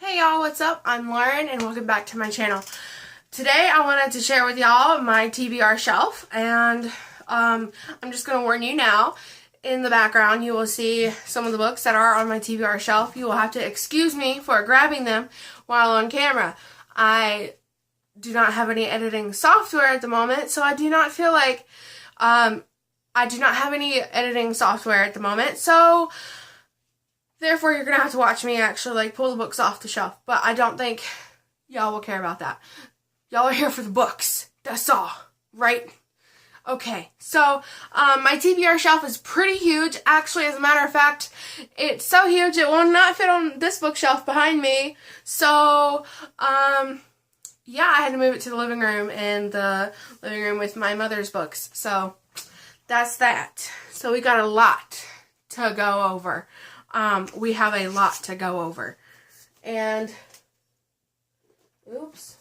Hey y'all, what's up? I'm Lauren and welcome back to my channel. Today I wanted to share with y'all my TBR shelf, and I'm just going to warn you now, in the background you will see some of the books that are on my TBR shelf. You will have to excuse me for grabbing them while on camera. I do not have any editing software at the moment, so I do not feel like, I do not have any editing software at the moment, so therefore, you're going to have to watch me actually pull the books off the shelf. But I don't think y'all will care about that. Y'all are here for the books. That's all. Right? Okay. So, my TBR shelf is pretty huge. Actually, as a matter of fact, it's so huge it will not fit on this bookshelf behind me. So, yeah, I had to move it to the living room, and the living room with my mother's books. So, that's that. So, we got a lot to go over. We have a lot to go over. And, oops.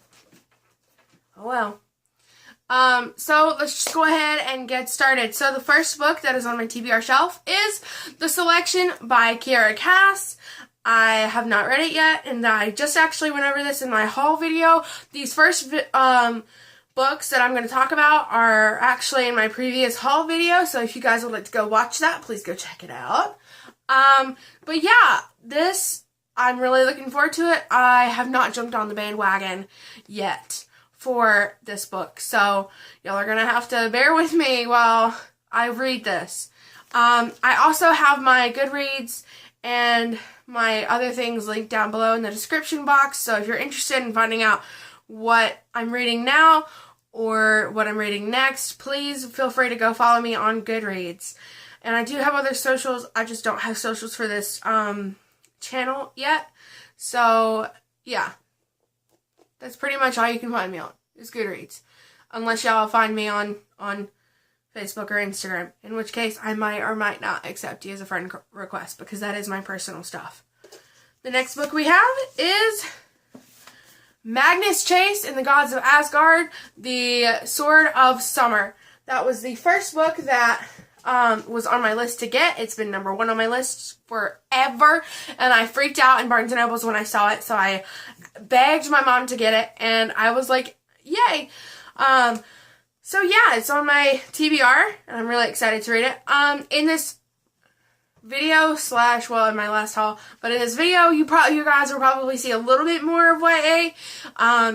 Oh well. So let's just go ahead and get started. So the first book that is on my TBR shelf is The Selection by Kiera Cass. I have not read it yet, and I just actually went over this in my haul video. These first books that I'm going to talk about are actually in my previous haul video, so if you guys would like to go watch that, please go check it out. But yeah, I'm really looking forward to it. I have not jumped on the bandwagon yet for this book, so y'all are gonna have to bear with me while I read this. I also have my Goodreads and my other things linked down below in the description box, so if you're interested in finding out what I'm reading now or what I'm reading next, please feel free to go follow me on Goodreads. And I do have other socials, I just don't have socials for this channel yet. So, yeah. That's pretty much all you can find me on, is Goodreads. Unless y'all find me on Facebook or Instagram. In which case, I might or might not accept you as a friend request, because that is my personal stuff. The next book we have is Magnus Chase and the Gods of Asgard, The Sword of Summer. That was the first book that was on my list to get. It's been number 1 on my list forever, and I freaked out in Barnes & Noble's when I saw it, so I begged my mom to get it, and I was like, yay! So yeah, it's on my TBR, and I'm really excited to read it. In this video well, in my last haul, but in this video, you guys will probably see a little bit more of YA.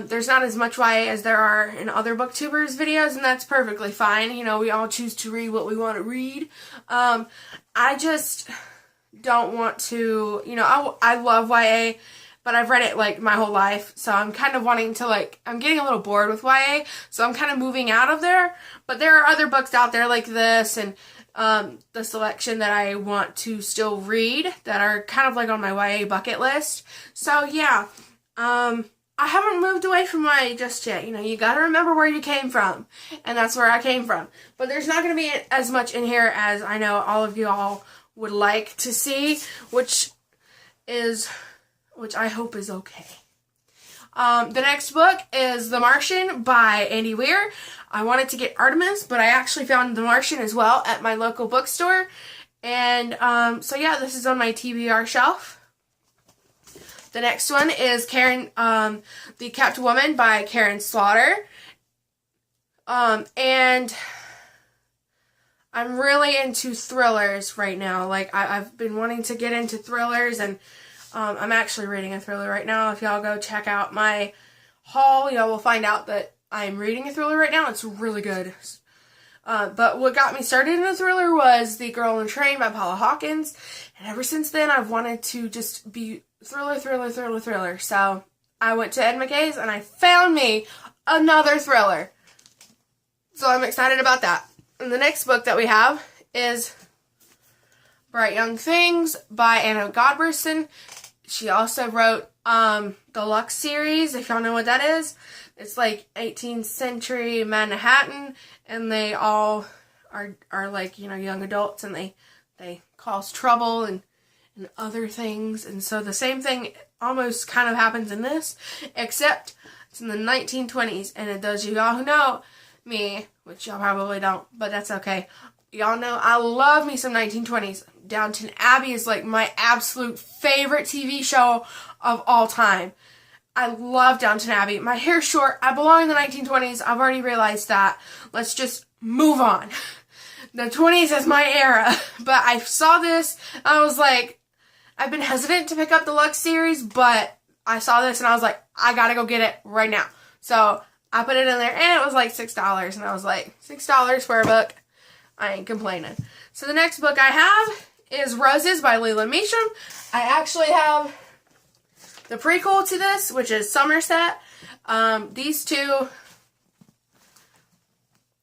There's not as much YA as there are in other booktubers videos, and that's perfectly fine. You know, we all choose to read what we want to read. I just don't want to, you know, I love YA, but I've read it, like, my whole life, so I'm kind of wanting to, like, I'm getting a little bored with YA, so I'm kind of moving out of there, but there are other books out there like this, and the selection that I want to still read that are kind of like on my YA bucket list. So yeah, I haven't moved away from YA just yet. You know, you gotta remember where you came from, and that's where I came from. But there's not gonna be as much in here as I know all of you all would like to see, which I hope is okay. The next book is The Martian by Andy Weir. I wanted to get Artemis, but I actually found The Martian as well at my local bookstore. And, so yeah, this is on my TBR shelf. The next one is The Kept Woman by Karen Slaughter. And I'm really into thrillers right now. Like, I've been wanting to get into thrillers, and I'm actually reading a thriller right now. If y'all go check out my haul, y'all will find out that I'm reading a thriller right now. It's really good. But what got me started in a thriller was The Girl on the Train by Paula Hawkins. And ever since then, I've wanted to just be thriller. So I went to Ed McKay's and I found me another thriller. So I'm excited about that. And the next book that we have is Bright Young Things by Anna Godberson. She also wrote the Lux series, if y'all know what that is. It's like 18th century Manhattan, and they all are like, you know, young adults, and they cause trouble and other things. And so the same thing almost kind of happens in this, except it's in the 1920s, and those of y'all who know me, which y'all probably don't, but that's okay. Y'all know I love me some 1920s. Downton Abbey is like my absolute favorite TV show of all time. I love Downton Abbey. My hair's short. I belong in the 1920s. I've already realized that. Let's just move on. The 20s is my era. But I saw this. I was like, I've been hesitant to pick up the Lux series, but I saw this and I was like, I gotta go get it right now. So I put it in there and it was like $6. And I was like, $6 for a book? I ain't complaining. So the next book I have is Roses by Leland Measham. I actually have the prequel to this, which is Somerset. These two,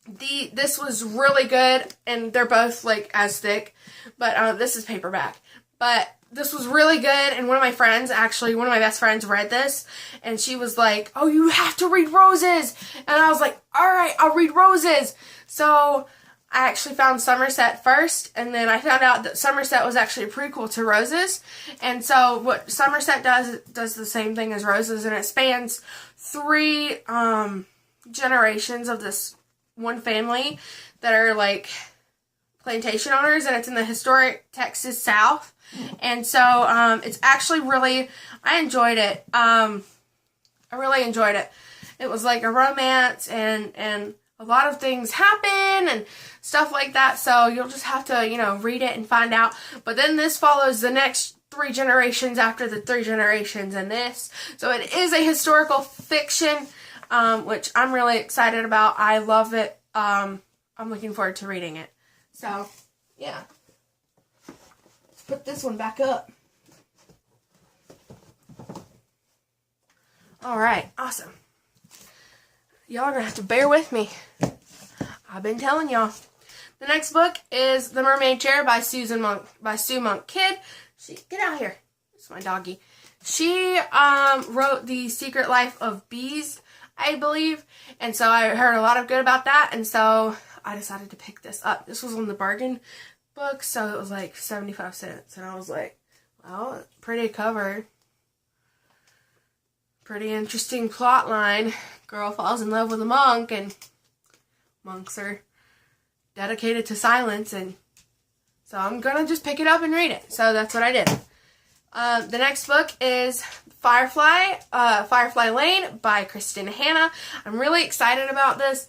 this was really good, and they're both like as thick, but this is paperback. But this was really good, and one of my best friends read this, and she was like, "Oh, you have to read Roses," and I was like, "All right, I'll read Roses." So I actually found Somerset first, and then I found out that Somerset was actually a prequel to Roses. And so what Somerset does the same thing as Roses, and it spans 3 generations of this one family that are like plantation owners, and it's in the historic Texas South. And so it's actually really, I enjoyed it. I really enjoyed it. It was like a romance, and a lot of things happen and stuff like that, so you'll just have to, read it and find out. But then this follows the next 3 generations after the 3 generations in this. So it is a historical fiction, which I'm really excited about. I love it. I'm looking forward to reading it. So, yeah. Let's put this one back up. Alright, awesome. Y'all are going to have to bear with me. I've been telling y'all. The next book is The Mermaid Chair by Sue Monk Kidd. Get out here. It's my doggy. She wrote The Secret Life of Bees, I believe. And so I heard a lot of good about that. And so I decided to pick this up. This was on the bargain book, so it was like 75 cents. And I was like, well, pretty cover. Pretty interesting plot line. Girl falls in love with a monk, and monks are dedicated to silence, and so I'm gonna just pick it up and read it. So that's what I did. The next book is Firefly Lane by Kristen Hanna. I'm really excited about this.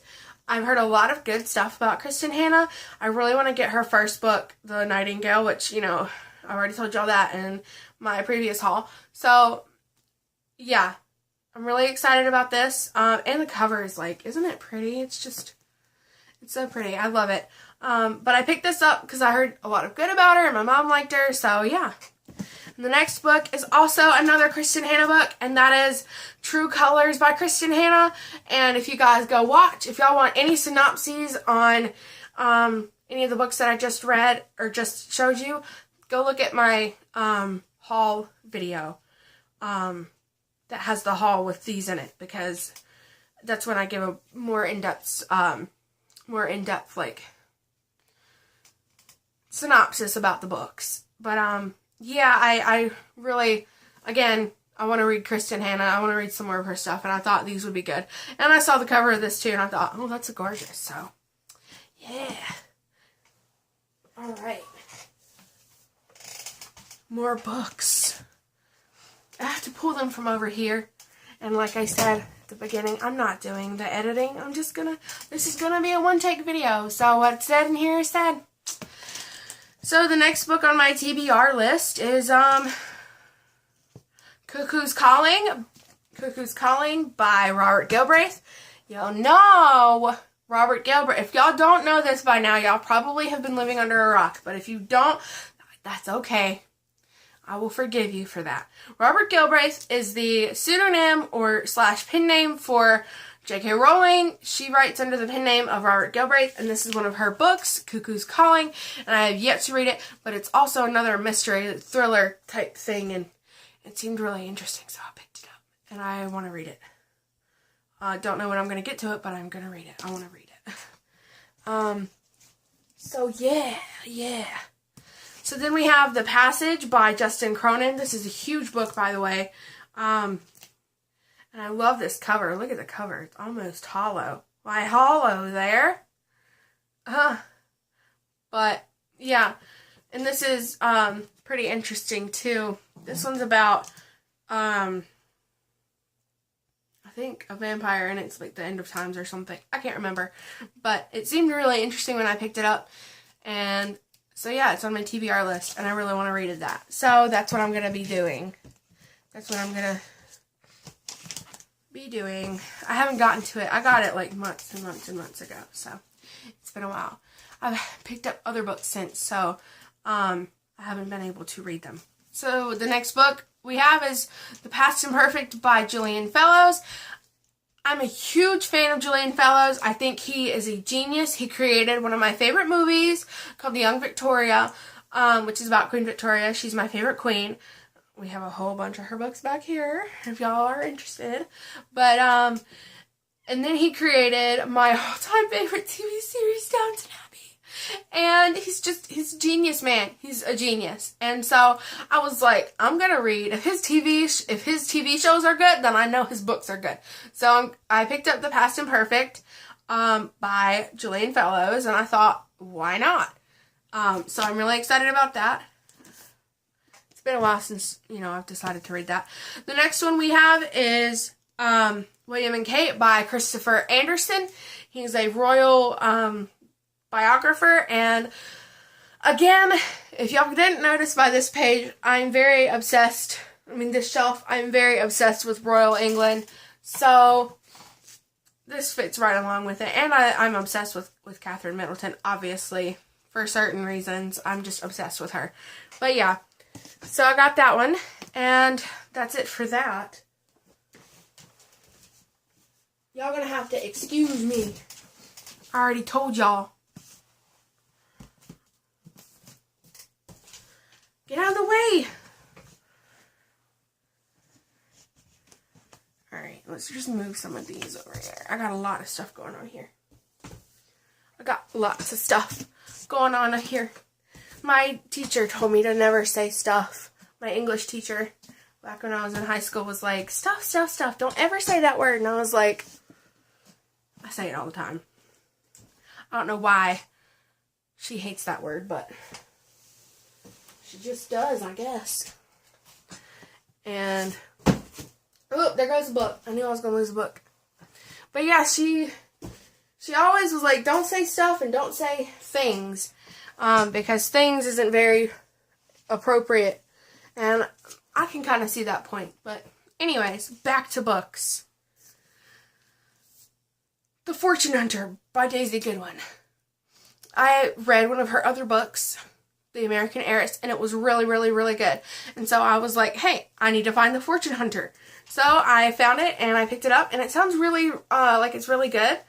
I've heard a lot of good stuff about Kristen Hanna. I really want to get her first book, The Nightingale, which, I already told y'all that in my previous haul. So, yeah. I'm really excited about this. And the cover is like, isn't it pretty? It's so pretty. I love it. But I picked this up because I heard a lot of good about her, and my mom liked her, so yeah. And the next book is also another Kristen Hanna book, and that is True Colors by Kristen Hanna. And if you guys go watch, if y'all want any synopses on any of the books that I just read or just showed you, go look at my haul video. That has the haul with these in it, because that's when I give a more in-depth like synopsis about the books. But yeah, I really, again, I want to read Kristen Hanna. I want to read some more of her stuff, and I thought these would be good. And I saw the cover of this too, and I thought, oh, that's gorgeous. So yeah. All right. More books. I have to pull them from over here. And like I said at the beginning, I'm not doing the editing. This is gonna be a one-take video. So what's said in here is said. So the next book on my TBR list is Cuckoo's Calling. Cuckoo's Calling by Robert Galbraith. Y'all know Robert Galbraith. If y'all don't know this by now, y'all probably have been living under a rock. But if you don't, that's okay. I will forgive you for that. Robert Galbraith is the pseudonym or / pen name for J.K. Rowling. She writes under the pen name of Robert Galbraith, and this is one of her books, Cuckoo's Calling, and I have yet to read it, but it's also another mystery, thriller type thing, and it seemed really interesting, so I picked it up, and I want to read it. I don't know when I'm going to get to it, but I'm going to read it. I want to read it. So yeah. So then we have The Passage by Justin Cronin. This is a huge book, by the way. And I love this cover. Look at the cover. It's almost hollow. Why hollow there? But, yeah. And this is pretty interesting, too. This one's about I think a vampire, and it's like the end of times or something. I can't remember, but it seemed really interesting when I picked it up, and so yeah, it's on my TBR list, and I really want to read that. So that's what I'm gonna be doing. That's what I'm gonna be doing. I haven't gotten to it. I got it like months and months and months ago, so it's been a while. I've picked up other books since, so I haven't been able to read them. So the next book we have is The Past Imperfect by Julian Fellowes. I'm a huge fan of Julian Fellowes. I think he is a genius. He created one of my favorite movies called The Young Victoria, which is about Queen Victoria. She's my favorite queen. We have a whole bunch of her books back here if y'all are interested. But, and then he created my all-time favorite TV series, Downton Abbey. And he's a genius, man. He's a genius. And so I was like, I'm gonna read. If his TV shows are good, then I know his books are good. So I picked up The Past Imperfect by Julian Fellowes, and I thought, why not? So I'm really excited about that. It's been a while since, I've decided to read that. The next one we have is William and Kate by Christopher Anderson. He's a royal biographer, and again, if y'all didn't notice by this page, I'm very obsessed. This shelf, I'm very obsessed with royal England, so this fits right along with it. And I'm obsessed with Catherine Middleton, obviously, for certain reasons. I'm just obsessed with her. But yeah, so I got that one, and that's it for that. Y'all gonna have to excuse me. I already told y'all. Get out of the way! Alright, let's just move some of these over here. I got a lot of stuff going on here. I got lots of stuff going on here. My teacher told me to never say stuff. My English teacher, back when I was in high school, was like, stuff, stuff, stuff. Don't ever say that word. And I was like, I say it all the time. I don't know why she hates that word, but she just does, I guess. And, oh, there goes the book. I knew I was going to lose the book. But yeah, she always was like, don't say stuff and don't say things. Because things isn't very appropriate. And I can kind of see that point. But anyways, back to books. The Fortune Hunter by Daisy Goodwin. I read one of her other books, The American Heiress, and it was really, really, really good. And so I was like, hey, I need to find The Fortune Hunter. So I found it, and I picked it up, and it sounds really, like it's really good.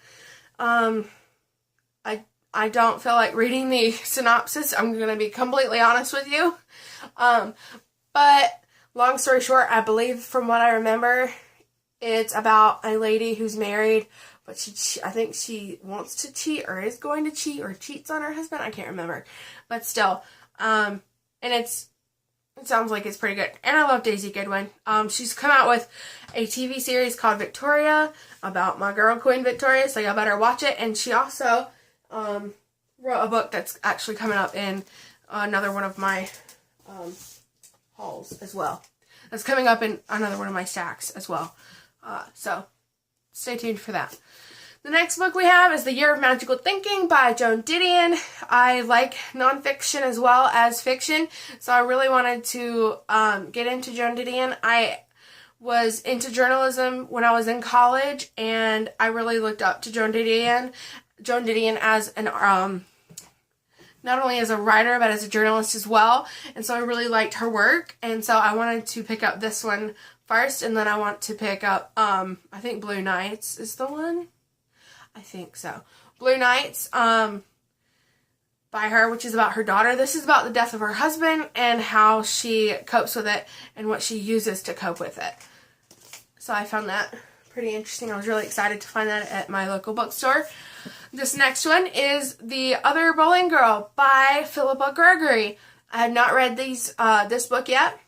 I don't feel like reading the synopsis. I'm going to be completely honest with you. But long story short, I believe from what I remember, it's about a lady who's married, but I think she wants to cheat or is going to cheat or cheats on her husband. I can't remember. But still, and it sounds like it's pretty good. And I love Daisy Goodwin. She's come out with a TV series called Victoria about my girl Queen Victoria, so y'all better watch it. And she also wrote a book that's actually coming up in another one of my hauls as well. That's coming up in another one of my stacks as well. So stay tuned for that. The next book we have is The Year of Magical Thinking by Joan Didion. I like nonfiction as well as fiction, so I really wanted to get into Joan Didion. I was into journalism when I was in college, and I really looked up to Joan Didion. Joan Didion as an not only as a writer, but as a journalist as well. And so I really liked her work, and so I wanted to pick up this one first, and then I want to pick up, I think Blue Nights is the one. I think so. Blue Nights, by her, which is about her daughter. This is about the death of her husband and how she copes with it and what she uses to cope with it. So I found that pretty interesting. I was really excited to find that at my local bookstore. This next one is The Other Bowling Girl by Philippa Gregory. I had not read this book yet.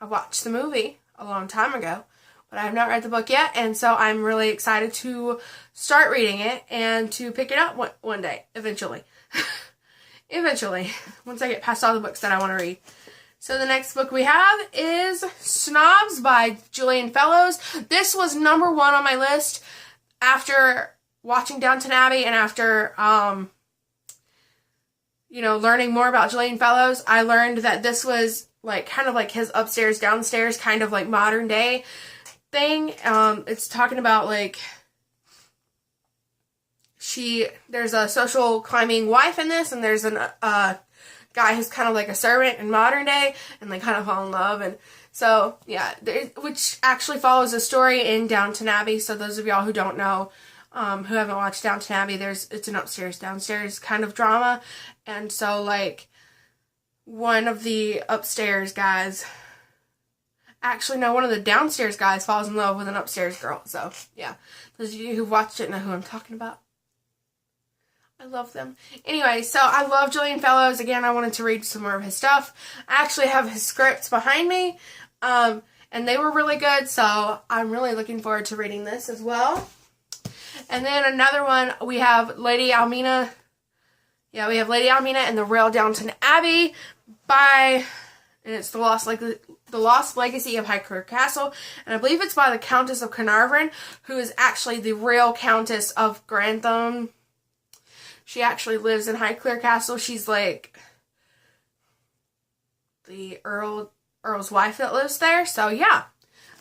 I watched the movie a long time ago, but I have not read the book yet, and so I'm really excited to start reading it and to pick it up one day, eventually. Eventually, once I get past all the books that I want to read. So the next book we have is Snobs by Julian Fellows. This was number 1 on my list after watching Downton Abbey and after, learning more about Julian Fellows. I learned that this was like kind of like his upstairs, downstairs kind of like modern day thing. It's talking about like there's a social climbing wife in this, and there's an guy who's kind of like a servant in modern day, and they kind of fall in love. And so yeah, which actually follows a story in Downton Abbey. So those of y'all who don't know, who haven't watched Downton Abbey, it's an upstairs downstairs kind of drama. And so like one of the upstairs guys, actually no, one of the downstairs guys falls in love with an upstairs girl. So yeah, those of you who've watched it know who I'm talking about. I love them. Anyway, so I love Julian Fellows. Again, I wanted to read some more of his stuff. I actually have his scripts behind me, and they were really good, so I'm really looking forward to reading this as well. And then another one, we have Lady Almina. Yeah, we have Lady Almina and the Real Downton Abbey and it's the Lost Legacy of Highclere Castle, and I believe it's by the Countess of Carnarvon, who is actually the real Countess of Grantham. She actually lives in Highclere Castle. She's like the Earl's wife that lives there. So yeah,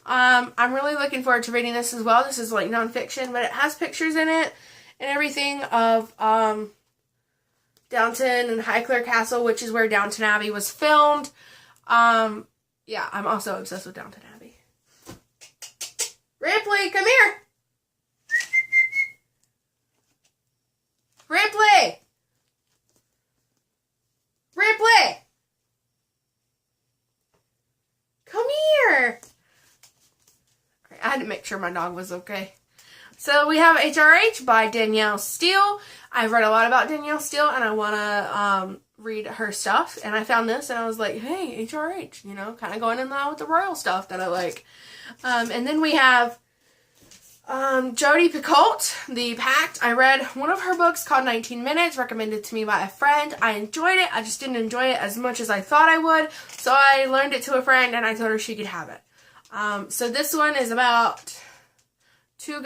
I'm really looking forward to reading this as well. This is like nonfiction, but it has pictures in it and everything of Downton and Highclere Castle, which is where Downton Abbey was filmed. Yeah, I'm also obsessed with Downton Abbey. Ripley, come here. Ripley! Ripley! Come here! I had to make sure my dog was okay. So we have HRH by Danielle Steele. I've read a lot about Danielle Steele, and I want to read her stuff. And I found this, and I was like, hey, HRH, kind of going in line with the royal stuff that I like. And then we have Jodi Picoult, The Pact. I read one of her books called 19 Minutes, recommended to me by a friend. I enjoyed it. I just didn't enjoy it as much as I thought I would. So I loaned it to a friend, and I told her she could have it. So this one is about two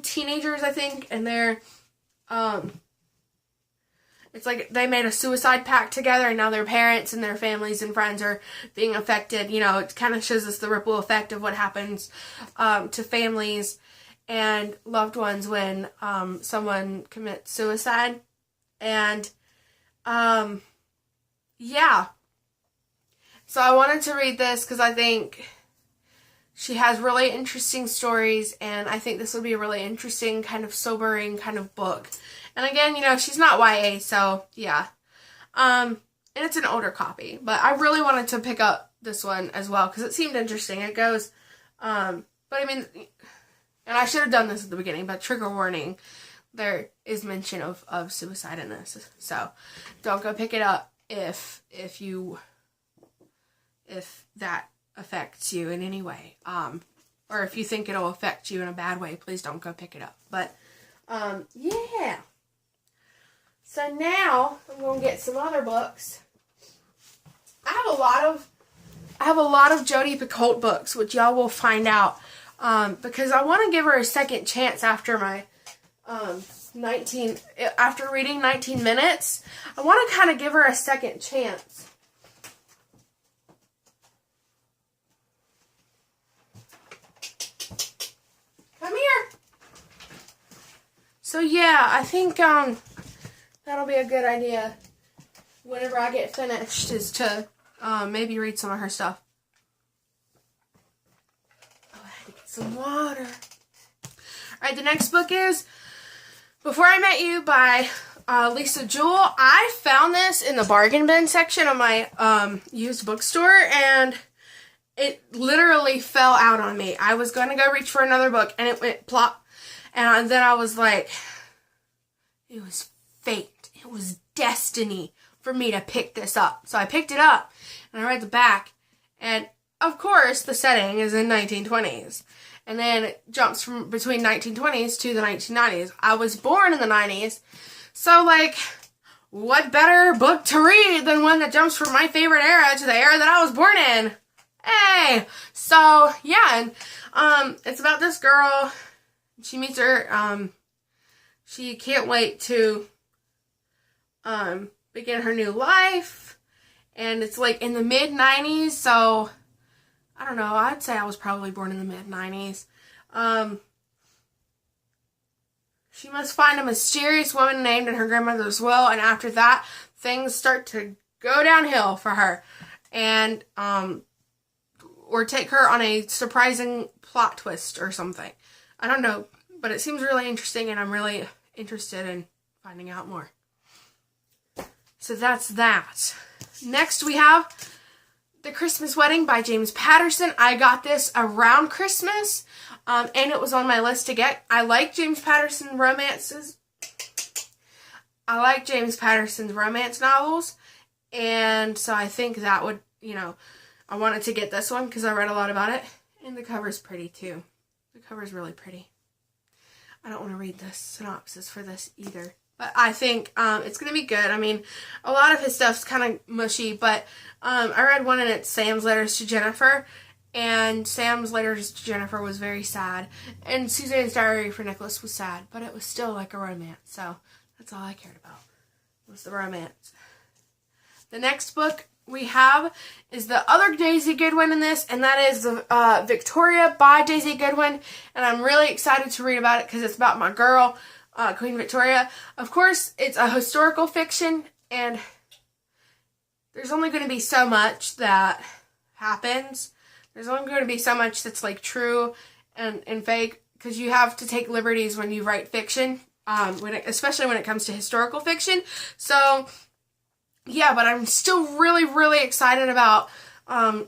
teenagers, I think, and they're, it's like they made a suicide pact together, and now their parents and their families and friends are being affected. It kind of shows us the ripple effect of what happens to families and loved ones when someone commits suicide. And yeah, so I wanted to read this because I think she has really interesting stories, and I think this would be a really interesting, kind of sobering kind of book. And again, she's not YA, so yeah. And it's an older copy, but I really wanted to pick up this one as well because it seemed interesting. It goes, but I mean, and I should have done this at the beginning, but trigger warning, there is mention of suicide in this. So don't go pick it up if that affects you in any way. Or if you think it'll affect you in a bad way, please don't go pick it up. But yeah. So now I'm going to get some other books. I have a lot of Jodi Picoult books, which y'all will find out. Because I want to give her a second chance after my after reading 19 Minutes. I want to kind of give her a second chance. Come here. So yeah, I think that'll be a good idea whenever I get finished, is to maybe read some of her stuff. Some water. Alright, the next book is Before I Met You by Lisa Jewell. I found this in the bargain bin section of my used bookstore, and it literally fell out on me. I was going to go reach for another book, and it went plop. And then I was like, it was fate. It was destiny for me to pick this up. So I picked it up, and I read the back, and of course, the setting is in 1920s. And then it jumps from between 1920s to the 1990s. I was born in the 90s. So, like, what better book to read than one that jumps from my favorite era to the era that I was born in? Hey! So, yeah, and it's about this girl. She meets her, she can't wait to begin her new life. And it's like in the mid-90s, so I don't know, I'd say I was probably born in the mid-90s. She must find a mysterious woman named in her grandmother's will, and after that, things start to go downhill for her. And, or take her on a surprising plot twist or something. I don't know, but it seems really interesting, and I'm really interested in finding out more. So that's that. Next we have The Christmas Wedding by James Patterson. I got this around Christmas, and it was on my list to get. I like James Patterson romances. I like James Patterson's romance novels, and so I think that would, you know, I wanted to get this one because I read a lot about it, and the cover's pretty too. The cover's really pretty. I don't want to read the synopsis for this either, but I think it's going to be good. I mean, a lot of his stuff's kind of mushy, but I read one and it's Sam's Letters to Jennifer, and Sam's Letters to Jennifer was very sad, and Suzanne's Diary for Nicholas was sad, but it was still like a romance, so that's all I cared about, was the romance. The next book we have is the other Daisy Goodwin in this, and that is the Victoria by Daisy Goodwin, and I'm really excited to read about it because it's about my girl, Queen Victoria. Of course, it's a historical fiction, and there's only going to be so much that happens. There's only going to be so much that's like true and fake, because you have to take liberties when you write fiction, especially when it comes to historical fiction. So yeah, but I'm still really, really excited about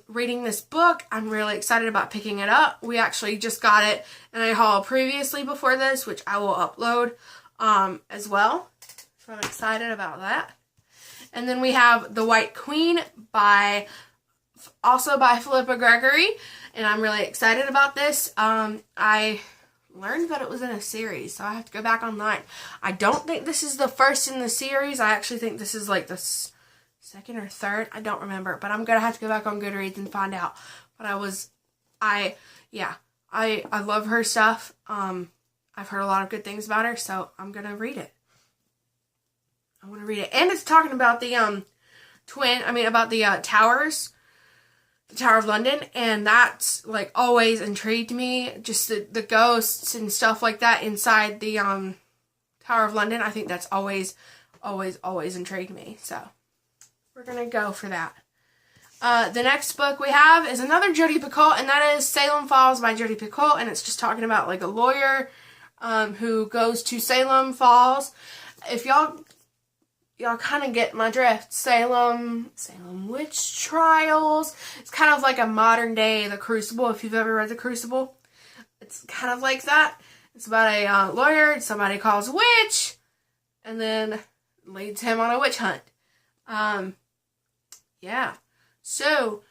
reading this book. I'm really excited about picking it up. We actually just got it in a haul previously before this, which I will upload as well. So I'm excited about that. And then we have The White Queen also by Philippa Gregory, and I'm really excited about this. I learned that it was in a series, so I have to go back online. I don't think this is the first in the series. I actually think this is like the second or third. I don't remember, but I'm gonna have to go back on Goodreads and find out. But I love her stuff. I've heard a lot of good things about her, so I'm gonna read it. I want to read it, and it's talking about the about the towers. The Tower of London, and that's like always intrigued me, just the ghosts and stuff like that inside the Tower of London. I think that's always intrigued me, so we're gonna go for that. The next book we have is another Jodi Picoult, and that is Salem Falls by Jodi Picoult, and it's just talking about like a lawyer who goes to Salem Falls. If y'all kind of get my drift. Salem witch trials. It's kind of like a modern day The Crucible, if you've ever read The Crucible. It's kind of like that. It's about a lawyer somebody calls a witch, and then leads him on a witch hunt. Yeah. So,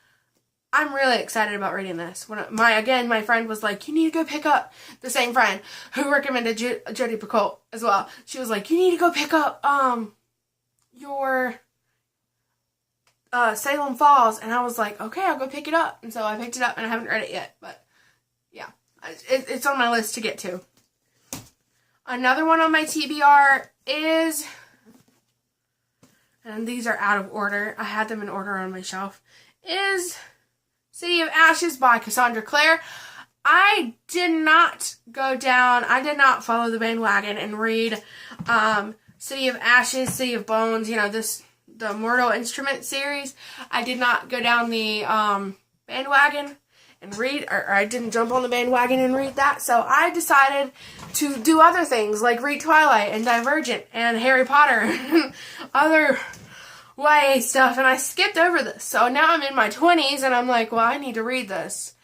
I'm really excited about reading this. My friend was like, you need to go pick up, the same friend who recommended Jodi Picoult as well. She was like, you need to go pick up, your Salem Falls, and I was like, okay, I'll go pick it up. And so I picked it up, and I haven't read it yet, but yeah, it's on my list to get to. Another one on my TBR is, and these are out of order, I had them in order on my shelf, is City of Ashes by Cassandra Clare. I did not follow the bandwagon and read City of Ashes, City of Bones, the Mortal Instrument series. I did not go down the bandwagon and read, or I didn't jump on the bandwagon and read that, so I decided to do other things, like read Twilight and Divergent and Harry Potter and other YA stuff, and I skipped over this. So now I'm in my 20s, and I'm like, well, I need to read this.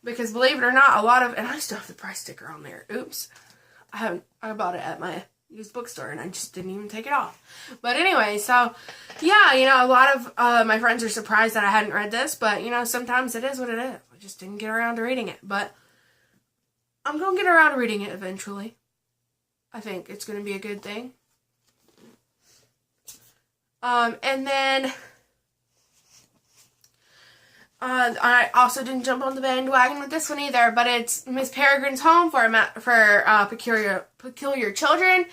Because believe it or not, and I still have the price sticker on there. Oops. I bought it at my used bookstore, and I just didn't even take it off. But anyway, so, yeah, a lot of my friends are surprised that I hadn't read this, but, sometimes it is what it is. I just didn't get around to reading it, but I'm going to get around to reading it eventually. I think it's going to be a good thing. And then I also didn't jump on the bandwagon with this one either, but it's Miss Peregrine's Home for Peculiar Children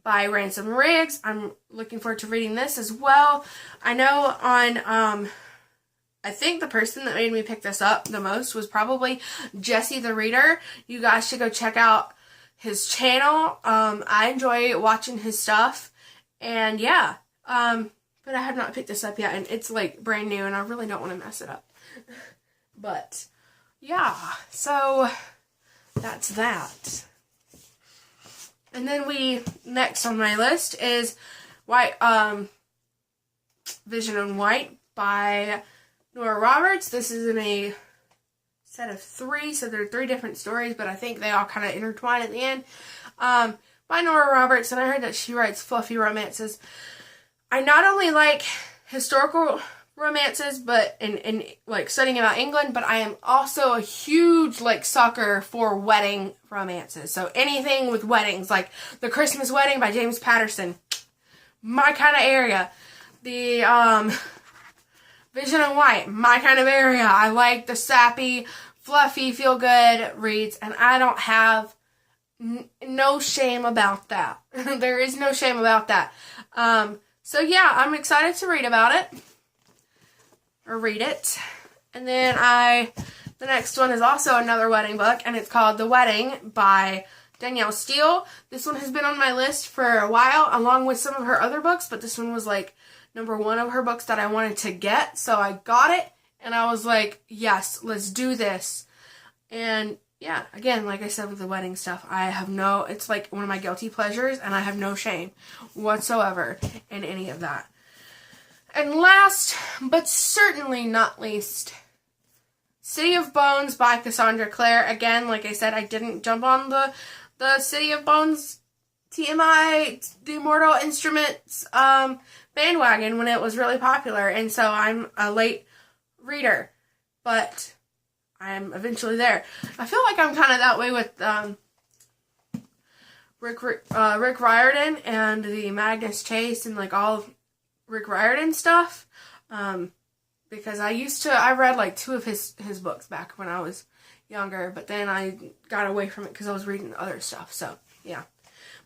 by Ransom Riggs. I'm looking forward to reading this as well. I know on, I think the person that made me pick this up the most was probably Jesse the Reader. You guys should go check out his channel. I enjoy watching his stuff, and yeah, but I have not picked this up yet, and it's like brand new, and I really don't want to mess it up. But yeah, so that's that. And then next on my list is Vision in White by Nora Roberts. This is in a set of 3, so there are 3 different stories, but I think they all kind of intertwine at the end. By Nora Roberts, and I heard that she writes fluffy romances. I not only like historical romances, but in like studying about England, but I am also a huge like sucker for wedding romances. So anything with weddings, like The Christmas Wedding by James Patterson, my kind of area. The Vision in White, my kind of area. I like the sappy, fluffy, feel good reads, and I don't have no shame about that. There is no shame about that. So yeah, I'm excited to read about it. Or read it. And then the next one is also another wedding book, and it's called The Wedding by Danielle Steele. This one has been on my list for a while, along with some of her other books, but this one was like number 1 of her books that I wanted to get, so I got it, and I was like, yes, let's do this. And yeah, again, like I said with the wedding stuff, it's like one of my guilty pleasures, and I have no shame whatsoever in any of that. And last, but certainly not least, City of Bones by Cassandra Clare. Again, like I said, I didn't jump on the City of Bones TMI, the Immortal Instruments bandwagon when it was really popular, and so I'm a late reader, but I'm eventually there. I feel like I'm kind of that way with Rick Riordan and the Magnus Chase and like all of Rick Riordan stuff, because I read like 2 of his books back when I was younger, but then I got away from it because I was reading other stuff, so yeah.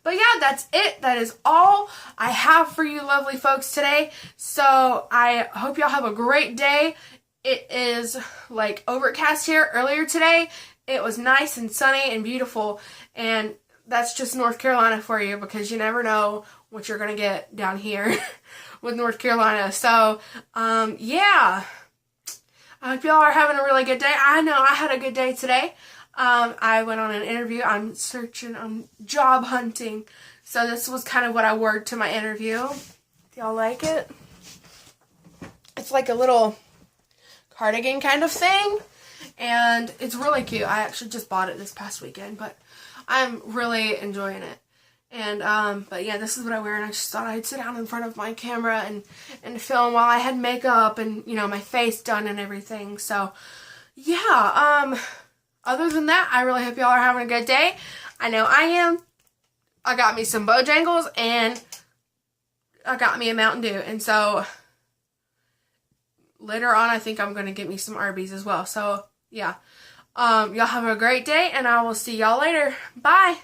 But yeah, that's it. That is all I have for you lovely folks today. So I hope y'all have a great day. It is like overcast here. Earlier today, it was nice and sunny and beautiful. And that's just North Carolina for you, because you never know what you're going to get down here with North Carolina. So, yeah. I hope y'all are having a really good day. I know I had a good day today. I went on an interview. I'm job hunting. So this was kind of what I wore to my interview. Do y'all like it? It's like a little cardigan kind of thing. And it's really cute. I actually just bought it this past weekend, but I'm really enjoying it. And, but yeah, this is what I wear, and I just thought I'd sit down in front of my camera and film while I had makeup and, you know, my face done and everything. So, yeah, other than that, I really hope y'all are having a good day. I know I am. I got me some Bojangles, and I got me a Mountain Dew. And so, later on, I think I'm going to get me some Arby's as well. So, yeah. Y'all have a great day, and I will see y'all later. Bye!